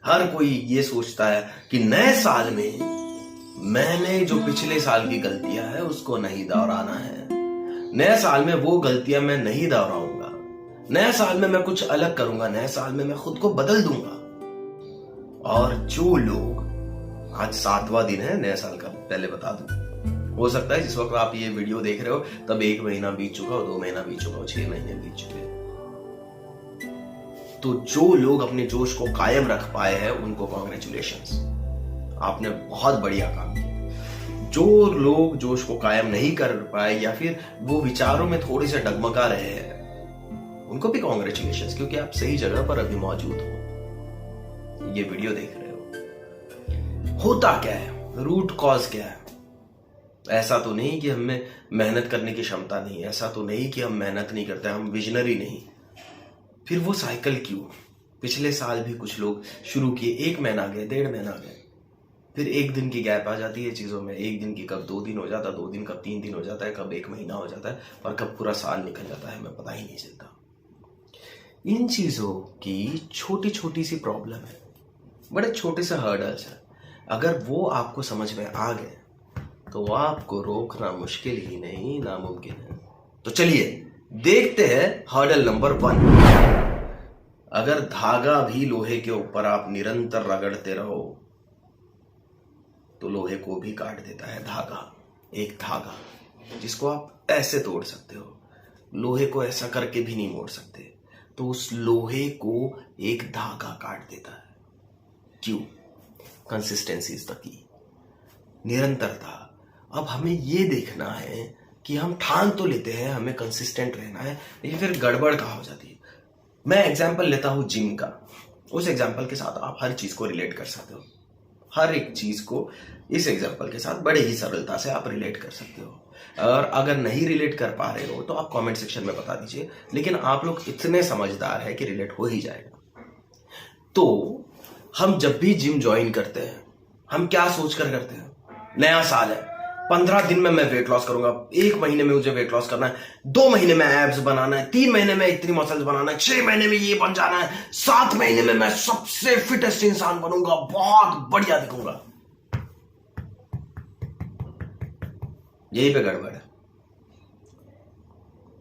हर कोई ये सोचता है कि नए साल में मैंने जो पिछले साल की गलतियां है उसको नहीं दोहराना है। नए साल में वो गलतियां मैं नहीं दोहराऊंगा। नए साल में मैं कुछ अलग करूंगा। नए साल में मैं खुद को बदल दूंगा। और जो लोग, आज 7वां दिन है नए साल का, पहले बता दूं, हो सकता है जिस वक्त आप ये वीडियो देख रहे हो तब 1 महीना बीत चुका हो, 2 महीना बीत चुका हो, 6 महीने बीत चुके हैं। तो जो लोग अपने जोश को कायम रख पाए हैं उनको कॉन्ग्रेचुलेशंस, आपने बहुत बढ़िया काम किया। जो लोग जोश को कायम नहीं कर पाए या फिर वो विचारों में थोड़े से डगमगा रहे हैं उनको भी कॉन्ग्रेचुलेशंस, क्योंकि आप सही जगह पर अभी मौजूद हो, ये वीडियो देख रहे हो। होता क्या है, रूट कॉज क्या है? ऐसा तो नहीं कि हमें मेहनत करने की क्षमता नहीं, ऐसा तो नहीं कि हम मेहनत नहीं करते, हम विजनरी नहीं। फिर वो साइकिल क्यों? पिछले साल भी कुछ लोग शुरू किए, 1 महीना गए, 1.5 महीना गए, फिर 1 दिन की गैप आ जाती है चीजों में। 1 दिन की कब 2 दिन हो जाता है, 2 दिन कब 3 दिन हो जाता है, कब 1 महीना हो जाता है और कब पूरा साल निकल जाता है, हमें पता ही नहीं चलता। इन चीजों की छोटी छोटी सी प्रॉब्लम है, बड़े छोटे से हर्डल्स है। अगर वो आपको समझ में आ गए तो आपको रोकना मुश्किल ही नहीं, नामुमकिन है। तो चलिए देखते हैं हर्डल नंबर 1। अगर धागा भी लोहे के ऊपर आप निरंतर रगड़ते रहो तो लोहे को भी काट देता है धागा। एक धागा जिसको आप ऐसे तोड़ सकते हो, लोहे को ऐसा करके भी नहीं मोड़ सकते, तो उस लोहे को एक धागा काट देता है। क्यों? कंसिस्टेंसी इज द की, निरंतरता। अब हमें ये देखना है कि हम ठान तो लेते हैं हमें कंसिस्टेंट रहना है, लेकिन फिर गड़बड़ कहाँ हो जाती है। मैं एग्जांपल लेता हूं जिम का। उस एग्जांपल के साथ आप हर चीज को रिलेट कर सकते हो। हर एक चीज को इस एग्जांपल के साथ बड़े ही सरलता से आप रिलेट कर सकते हो। और अगर नहीं रिलेट कर पा रहे हो तो आप कमेंट सेक्शन में बता दीजिए, लेकिन आप लोग इतने समझदार है कि रिलेट हो ही जाएगा। तो हम जब भी जिम ज्वाइन करते हैं हम क्या सोच कर करते हैं? नया साल है, 15 दिन में मैं वेट लॉस करूंगा, 1 महीने में मुझे वेट लॉस करना है, 2 महीने में एब्स बनाना है, 3 महीने में इतनी मसल्स बनाना है, 6 महीने में ये बन जाना है, 7 महीने में मैं सबसे फिटेस्ट इंसान बनूंगा, बहुत बढ़िया दिखूंगा। यही पे गड़बड़ है।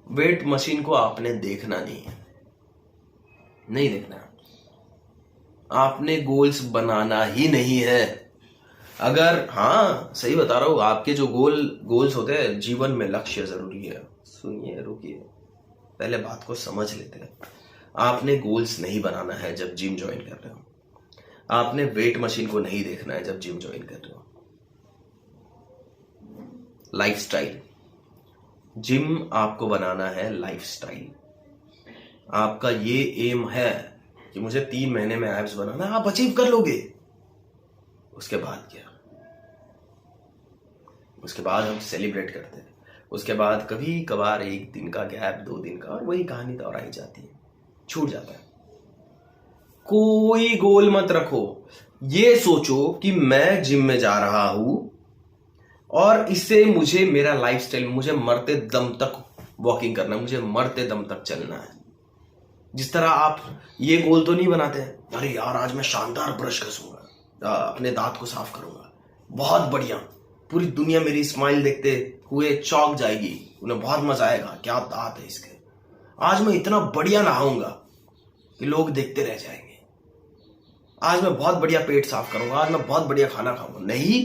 वेट मशीन को आपने देखना नहीं है, नहीं देखना। आपने गोल्स बनाना ही नहीं है। अगर, हाँ सही बता रहा हूं, आपके जो गोल्स होते हैं, जीवन में लक्ष्य जरूरी है। सुनिए, रुकिए, पहले बात को समझ लेते हैं। आपने गोल्स नहीं बनाना है जब जिम ज्वाइन कर रहे हो। आपने वेट मशीन को नहीं देखना है जब जिम ज्वाइन कर रहे हो। लाइफस्टाइल, जिम आपको बनाना है लाइफस्टाइल। आपका ये एम है कि मुझे 3 महीने में एब्स बनाना है, आप अचीव कर लोगे। उसके बाद क्या? उसके बाद हम सेलिब्रेट करते हैं। उसके बाद कभी कभार 1 दिन का गैप, 2 दिन का, और वही कहानी दोहराई जाती है, छूट जाता है। कोई गोल मत रखो। ये सोचो कि मैं जिम में जा रहा हूं और इससे मुझे मेरा लाइफस्टाइल, मुझे मरते दम तक वॉकिंग करना है, मुझे मरते दम तक चलना है। जिस तरह आप ये गोल तो नहीं बनाते हैं, अरे यार आज मैं शानदार ब्रश घसूंगा, अपने दांत को साफ करूंगा, बहुत बढ़िया, पूरी दुनिया मेरी स्माइल देखते हुए चौंक जाएगी, उन्हें बहुत मजा आएगा, क्या दांत है इसके, आज मैं इतना बढ़िया नहाऊंगा कि लोग देखते रह जाएंगे, आज मैं बहुत बढ़िया पेट साफ करूंगा, आज मैं बहुत बढ़िया खाना खाऊंगा। नहीं,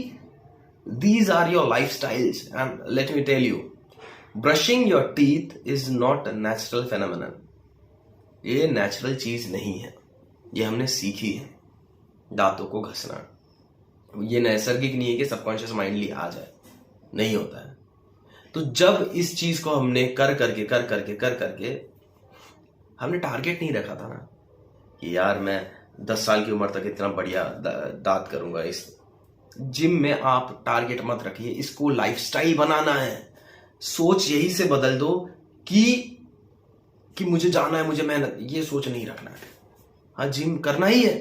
these are your lifestyles, and let me tell you, brushing your teeth is not a natural phenomenon. ये नेचुरल चीज नहीं है, ये हमने सीखी है। दांतों को घसना ये नैसर्गिक नहीं है कि सबकॉन्शियस माइंडली आ जाए, नहीं होता है। तो जब इस चीज को हमने कर करके हमने टारगेट नहीं रखा था ना कि यार मैं 10 साल की उम्र तक इतना बढ़िया दांत करूंगा। इस जिम में आप टारगेट मत रखिए, इसको लाइफस्टाइल बनाना है। सोच यही से बदल दो कि मुझे जाना है, मुझे मेहनत, ये सोच नहीं रखना है। हाँ, जिम करना ही है,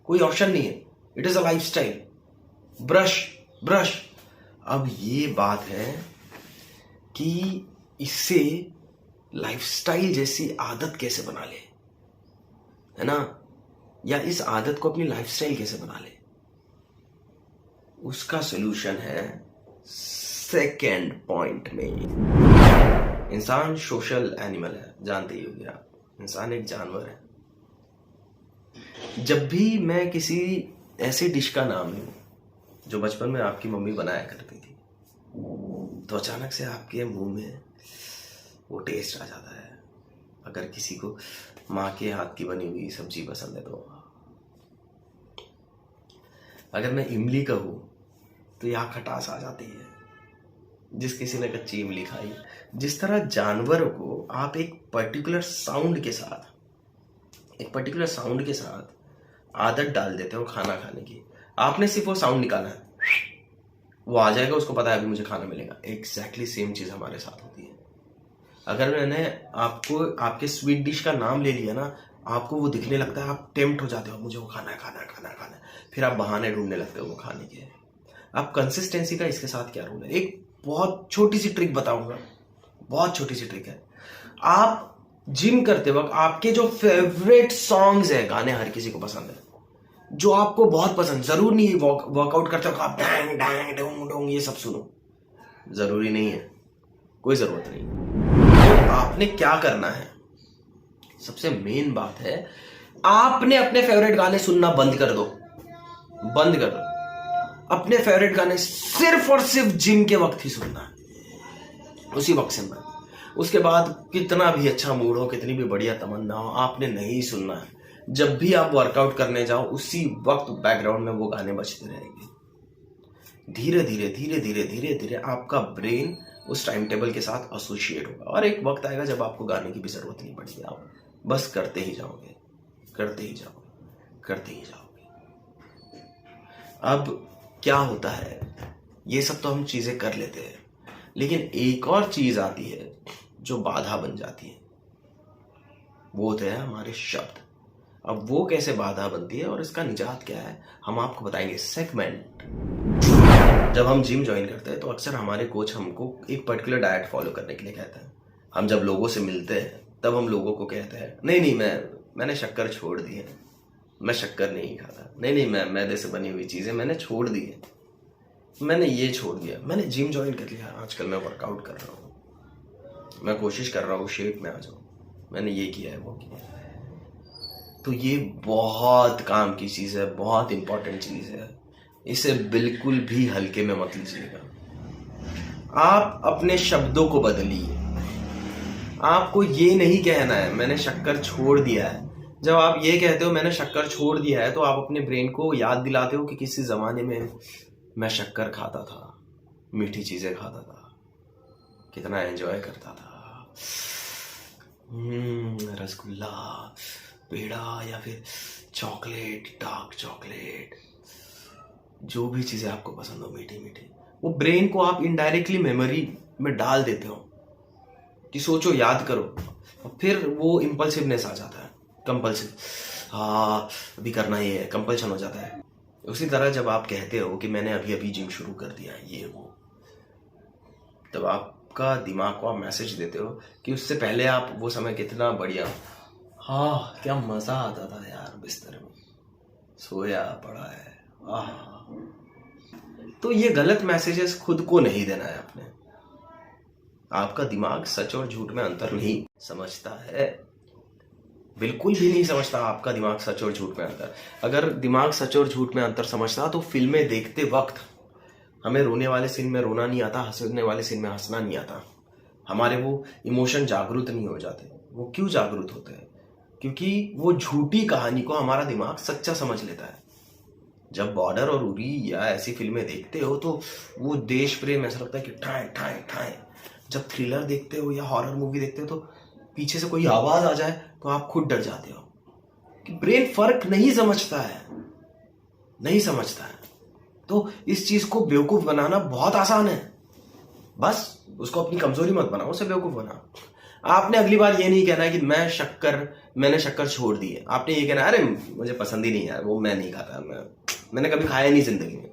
कोई ऑप्शन नहीं है, it is a lifestyle. Brush. अब ये बात है कि इससे लाइफस्टाइल जैसी आदत कैसे बना ले, है ना। या इस आदत को अपनी लाइफस्टाइल कैसे बना ले? उसका सॉल्यूशन है सेकेंड पॉइंट में। इंसान सोशल एनिमल है, जानते ही होंगे आप। इंसान एक जानवर है। जब भी मैं किसी ऐसी डिश का नाम लूं जो बचपन में आपकी मम्मी बनाया करती थी, तो अचानक से आपके मुंह में वो टेस्ट आ जाता है। अगर किसी को माँ के हाथ की बनी हुई सब्जी पसंद है तो, अगर मैं इमली कहूँ तो यहाँ खटास आ जाती है। जिस किसी ने कच्ची इमली खाई, जिस तरह जानवर को आप एक पर्टिकुलर साउंड के साथ आदत डाल देते हो खाना खाने की। आपने सिर्फ वो साउंड निकाला है, वो आ जाएगा, उसको पता है अभी मुझे खाना मिलेगा। एग्जैक्टली सेम चीज हमारे साथ होती है। अगर मैंने आपको आपके स्वीट डिश का नाम ले लिया ना, आपको वो दिखने लगता है, आप टेम्प्ट हो जाते हो, मुझे वो खाना है। फिर आप बहाने ढूंढने लगते हो वो खाने के। आप कंसिस्टेंसी का इसके साथ क्या रोल है? एक बहुत छोटी सी ट्रिक बताऊंगा, बहुत छोटी सी ट्रिक है। आप जिम करते वक्त आपके जो फेवरेट सॉन्ग्स है, गाने हर किसी को पसंद है, जो आपको बहुत पसंद, जरूर नहीं वर्कआउट करते वक्त आप डैंग डैंग डोंग डोंग ये सब सुनो, जरूरी नहीं है, कोई जरूरत नहीं। तो आपने क्या करना है, सबसे मेन बात है, आपने अपने फेवरेट गाने सुनना बंद कर दो। अपने फेवरेट गाने सिर्फ और सिर्फ जिम के वक्त ही सुनना है, उसी वक्त सुनना। उसके बाद कितना भी अच्छा मूड हो, कितनी भी बढ़िया तमन्ना हो, आपने नहीं सुनना है। जब भी आप वर्कआउट करने जाओ, उसी वक्त बैकग्राउंड में वो गाने बजते रहेंगे। धीरे धीरे आपका ब्रेन उस टाइम टेबल के साथ एसोसिएट होगा, और एक वक्त आएगा जब आपको गाने की भी जरूरत नहीं पड़ेगी। आप बस करते ही जाओगे। अब क्या होता है, ये सब तो हम चीजें कर लेते हैं, लेकिन एक और चीज आती है जो बाधा बन जाती है, वो होते हैं हमारे शब्द। अब वो कैसे बाधा बनती है और इसका निजात क्या है, हम आपको बताएंगे सेगमेंट। जब हम जिम ज्वाइन करते हैं तो अक्सर हमारे कोच हमको एक पर्टिकुलर डाइट फॉलो करने के लिए कहते हैं। हम जब लोगों से मिलते हैं तब हम लोगों को कहते हैं, नहीं मैंने शक्कर छोड़ दी है, मैं शक्कर नहीं खाता, नहीं मैं मैदे से बनी हुई चीजें मैंने छोड़ दी है, मैंने ये छोड़ दिया, मैंने जिम ज्वाइन कर लिया, आजकल मैं वर्कआउट कर रहा हूँ, मैं कोशिश कर रहा हूँ शेप में आ जाऊँ, मैंने ये किया है वो किया है। तो ये बहुत काम की चीज है, बहुत इंपॉर्टेंट चीज है, इसे बिल्कुल भी हल्के में मत लीजिएगा। आप अपने शब्दों को बदलिए। आपको ये नहीं कहना है मैंने शक्कर छोड़ दिया है। जब आप ये कहते हो मैंने शक्कर छोड़ दिया है, तो आप अपने ब्रेन को याद दिलाते हो कि किसी जमाने में मैं शक्कर खाता था, मीठी चीजें खाता था, कितना एंजॉय करता था, रसगुल्ला, पेड़ा या फिर चॉकलेट, डार्क चॉकलेट, जो भी चीजें आपको पसंद हो मीठी मीठी, वो ब्रेन को आप इनडायरेक्टली मेमोरी में डाल देते हो कि सोचो, याद करो, और फिर वो इंपल्सिवनेस आ जाता है, कंपल्सिव, अभी करना ही है, कंपल्शन हो जाता है। उसी तरह जब आप कहते हो कि मैंने अभी अभी जिम शुरू कर दिया ये वो, तब आपका दिमाग को आप मैसेज देते हो कि उससे पहले आप वो समय कितना बढ़िया, क्या मजा आता था यार, बिस्तर में सोया पड़ा है, तो ये गलत मैसेजेस खुद को नहीं देना है आपने। आपका दिमाग सच और झूठ में अंतर नहीं समझता है, बिल्कुल भी नहीं समझता आपका दिमाग सच और झूठ में अंतर। अगर दिमाग सच और झूठ में अंतर समझता तो फिल्में देखते वक्त हमें रोने वाले सीन में रोना नहीं आता, हंसने वाले सीन में हंसना नहीं आता, हमारे वो इमोशन जागरूक नहीं हो जाते। वो क्यों जागरूक होते हैं? क्योंकि वो झूठी कहानी को हमारा दिमाग सच्चा समझ लेता है। जब बॉर्डर और उरी या ऐसी फिल्में देखते हो तो वो देश प्रेम ऐसा लगता है कि ठाए ठाए ठाए। जब थ्रिलर देखते हो या हॉरर मूवी देखते हो तो पीछे से कोई आवाज आ जाए तो आप खुद डर जाते हो, कि ब्रेन फर्क नहीं समझता है। तो इस चीज को बेवकूफ बनाना बहुत आसान है, बस उसको अपनी कमजोरी मत बनाओ, उसे बेवकूफ बनाओ। आपने अगली बार ये नहीं कहना है कि मैंने शक्कर छोड़ दी है, आपने ये कहना है अरे मुझे पसंद ही नहीं है वो, मैं नहीं खाता, मैंने कभी खाया नहीं जिंदगी में।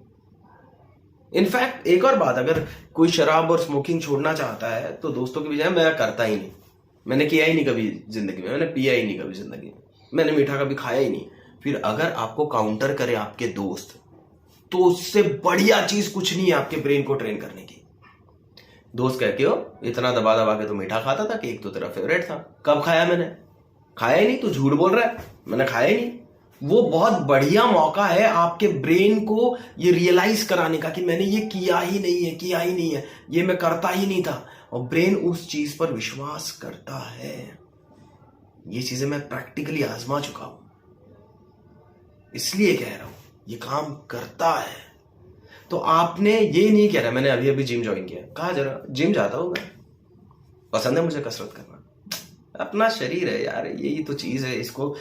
इनफैक्ट एक और बात, अगर कोई शराब और स्मोकिंग छोड़ना चाहता है तो दोस्तों के बजाय मैं करता ही नहीं, मैंने किया ही नहीं कभी जिंदगी में, मैंने पिया ही नहीं कभी जिंदगी में, मैंने मीठा कभी खाया ही नहीं। फिर अगर आपको काउंटर करे आपके दोस्त, तो उससे बढ़िया चीज कुछ नहीं है आपके ब्रेन को ट्रेन करने की। दोस्त कहते हो इतना दबा दबा के तो मीठा खाता था, केक तो तेरा फेवरेट था। कब खाया मैंने? खाया ही नहीं, तू झूठ बोल रहा है, मैंने खाया ही नहीं। वो बहुत बढ़िया मौका है आपके ब्रेन को ये रियलाइज कराने का कि मैंने ये किया ही नहीं है, ये मैं करता ही नहीं था, और ब्रेन उस चीज पर विश्वास करता है। ये चीजें मैं प्रैक्टिकली आजमा चुका हूं, इसलिए कह रहा हूं ये काम करता है। तो आपने ये नहीं कह रहा मैंने अभी अभी जिम ज्वाइन किया, कहा जरा जिम जाता हूं मैं, पसंद है मुझे कसरत करना, अपना शरीर है यार, यही तो चीज है। इसको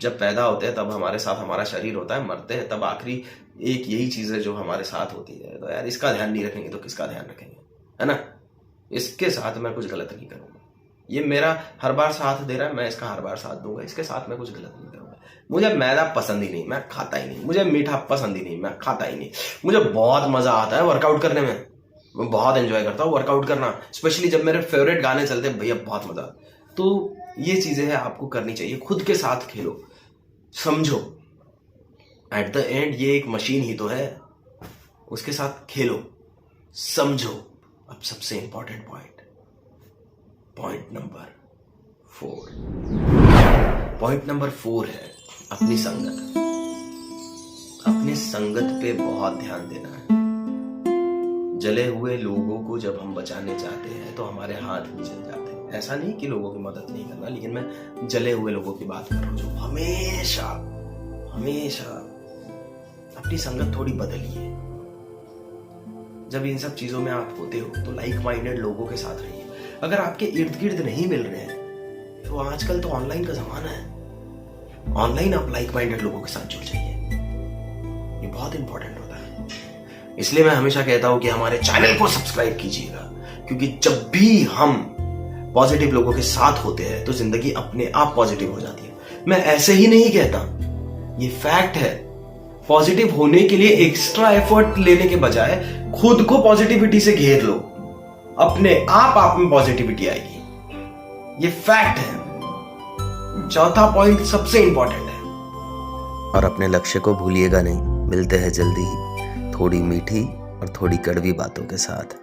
जब पैदा होते हैं तब हमारे साथ हमारा शरीर होता है, मरते हैं तब आखिरी एक यही चीज है जो हमारे साथ होती है। तो यार इसका ध्यान नहीं रखेंगे तो किसका ध्यान रखेंगे, है ना। इसके साथ मैं कुछ गलत नहीं करूंगा, ये मेरा हर बार साथ दे रहा है, मैं इसका हर बार साथ दूंगा, इसके साथ मैं कुछ गलत नहीं करूंगा। मुझे मैदा पसंद ही नहीं, मैं खाता ही नहीं, मुझे मीठा पसंद ही नहीं, मैं खाता ही नहीं। मुझे बहुत मजा आता है वर्कआउट करने में, मैं बहुत एंजॉय करता हूँ वर्कआउट करना, स्पेशली जब मेरे फेवरेट गाने चलते हैं, भैया बहुत मजा। तो ये चीजें हैं आपको करनी चाहिए, खुद के साथ खेलो, समझो एट द एंड ये एक मशीन ही तो है, उसके साथ खेलो, समझो। अब सबसे important point number 4। Point number 4 है अपनी संगत। अपनी संगत पे बहुत ध्यान देना है। जले हुए लोगों को जब हम बचाने चाहते हैं तो हमारे हाथ भी जल जाते हैं। ऐसा नहीं कि लोगों की मदद नहीं करना, लेकिन मैं जले हुए लोगों की बात कर रहा हूं जो हमेशा अपनी संगत थोड़ी बदलिए। जब इन सब चीजों में आप होते हो तो लाइक माइंडेड लोगों के साथ रहिए। अगर आपके इर्द गिर्द नहीं मिल रहे हैं तो आजकल तो ऑनलाइन का जमाना है, ऑनलाइन आप लाइक माइंडेड लोगों के साथ जुड़ जाइए, ये बहुत इंपॉर्टेंट होता है। इसलिए मैं हमेशा कहता हूं कि हमारे चैनल को सब्सक्राइब कीजिएगा, क्योंकि जब भी हम पॉजिटिव लोगों के साथ होते हैं तो जिंदगी अपने आप पॉजिटिव हो जाती है। मैं ऐसे ही नहीं कहता, ये फैक्ट है। पॉजिटिव होने के लिए एक्स्ट्रा एफर्ट लेने के बजाय खुद को पॉजिटिविटी से घेर लो, अपने आप में पॉजिटिविटी आएगी, ये फैक्ट है। चौथा पॉइंट सबसे इंपॉर्टेंट है, और अपने लक्ष्य को भूलिएगा नहीं। मिलते हैं जल्दी ही थोड़ी मीठी और थोड़ी कड़वी बातों के साथ।